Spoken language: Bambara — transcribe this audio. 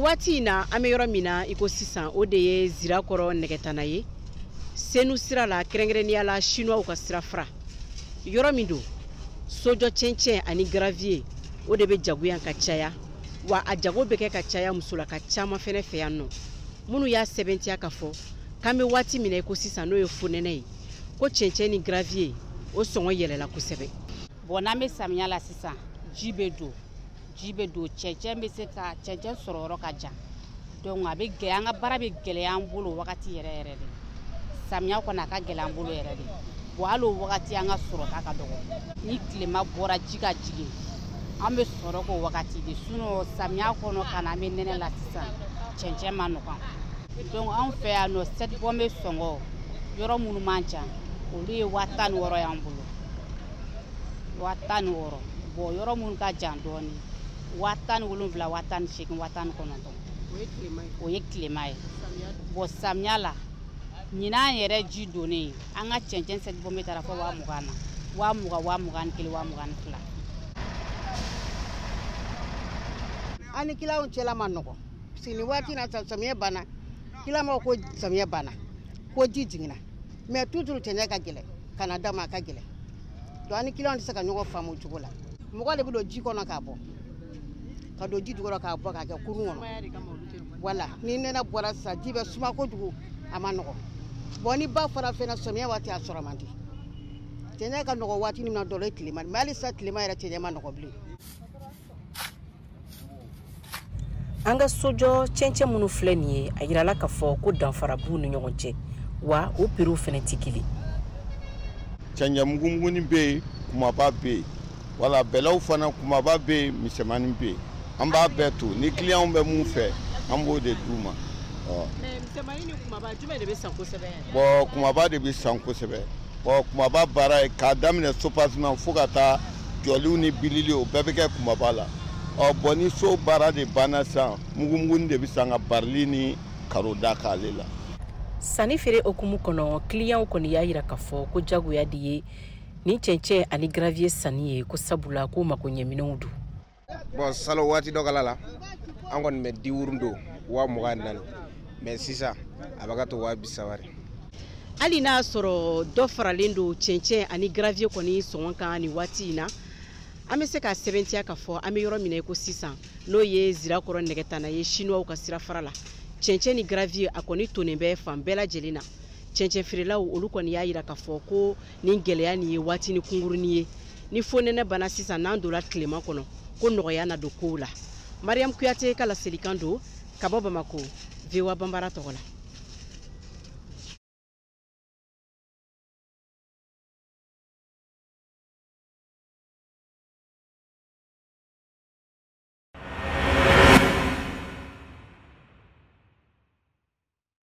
waati na an bɛ yɔrɔ min na iko sisan o de ye Zirakɔrɔ nɛgɛtana ye Senu sira la kɛrɛnkɛrɛnnenya la chinois ka sira fara yɔrɔ min do sojɔ cɛncɛn ani gravier o de bɛ jagoyan ka caya wa a jago bɛ kɛ ka caya musola ka caman fɛnɛ fɛ yan nɔ minnu y'a sɛbɛntiya ka fɔ k'an bɛ waati min na iko sisan n'o ye fonɛnɛ ye ko cɛncɛn ni gravier o sɔngɔ yɛlɛla kosɛbɛ. Bon n'an bɛ samiya la sisan ji bɛ don cɛncɛn bɛ se ka cɛncɛn sɔrɔ yɔrɔ ka jan donc a bɛ gɛlɛya an ka baara bɛ gɛlɛya an bolo wagati yɛrɛ de samiya kɔnɔ a ka gɛlɛya an bolo yɛrɛ de bon hali o wagati an ka sɔrɔta ka dɔgɔ ni tilema bɔra ji ka jigin an bɛ sɔrɔ k'o wagati de sinon samiya kɔnɔ ka na an bɛ nɛnɛ la sisan cɛncɛn ma nɔgɔn donc an fɛ yan nɔ 7 bɔnbɛ sɔngɔ yɔrɔ minnu man jan olu ye 16,000 y'an bolo 16,000 bon yɔrɔ minnu ka jan dɔɔni 17,000 18,000 19,000 o ye tilema ye bon samiya la ɲinan yɛrɛ ji donnen an ka cɛncɛn 7 bɔnbɛ taara fɔ 20,000 na 20,000 21 22 ani kilaw cɛla ma nɔgɔ sini waati na samiya bana kila ma ko samiya bana ko ji jiginna mais toujours cɛncɛn ka gɛlɛn kana da ma ka gɛlɛn donc ani kilaw tɛ se ka ɲɔgɔn faamu cogo la mɔgɔ de bɛ don ji kɔnɔ k'a bɔ ka don ji jukɔrɔ k'a bɔ k'a kɛ kurun kɔnɔ wala ni nɛnɛ bɔra sisan ji bɛ suma kojugu a ma nɔgɔ bon ni ba fara fɛnɛ samiya waati a sɔrɔ man di cɛncɛn ka nɔgɔ waati min na dɔrɔn tilema mais hali sisan tilema yɛrɛ cɛncɛn ma nɔgɔ bilen. An ka sojɔ cɛncɛn minnu filɛ nin ye a yirala k'a fɔ ko danfara b'u ni ɲɔgɔn cɛ wa o prix fɛnɛ tɛ kelen. Cɛncɛn mugumuguni bɛ yen kumaba bɛ yen wala bɛlɛw fana kumaba bɛ yen misɛnmanin bɛ yen an b'a bɛɛ to ni client bɛ mun fɛ an b'o de d'u ma. Mais misɛnmanin ni kumaba jumɛn de bɛ san kosɛbɛ? Bon kumaba de bɛ san kosɛbɛ bon kumaba baara ye k'a daminɛ sopaseman fo ka taa jɔliw ni bilili o bɛɛ bɛ kɛ kumaba la bon ni so baara de banna sisan mugumuguni de bɛ san ka barili ni karo da k'ale la. Sanni feere okumu kɔnɔ client kɔni y'a yira k'a fɔ ko jagoya de ye ni cɛncɛn ani gravier sanni ye ko sabula ko mako ɲɛminɛnw do. Bon salo waati dɔ kala la an kɔni bɛ di wurun do 24,000 mais sisan a bɛ ka to 30,000. Hali n'a sɔrɔ dɔ faralen do cɛncɛn ani gravier kɔni sɔngɔ kan ni waati in na an bɛ se ka sɛbɛntiya k'a fɔ an bɛ yɔrɔ min na ko sisan n'o ye Zirakɔrɔ nɛgɛtana ye chinois ka sira fara la cɛncɛn ni gravier a kɔni tonnen bɛ fan bɛɛ lajɛlen na cɛncɛn feerelaw olu kɔni y'a yira k'a fɔ ko nin gɛlɛya nin ye waati ni kungurunin ye ni fonɛnɛ bana sisan n'an donna tilema kɔnɔ ko nɔgɔya na don kow la. Mariam Kuyate ka laselikan do ka bɔ Bamako VOA Bambara tɔgɔ la.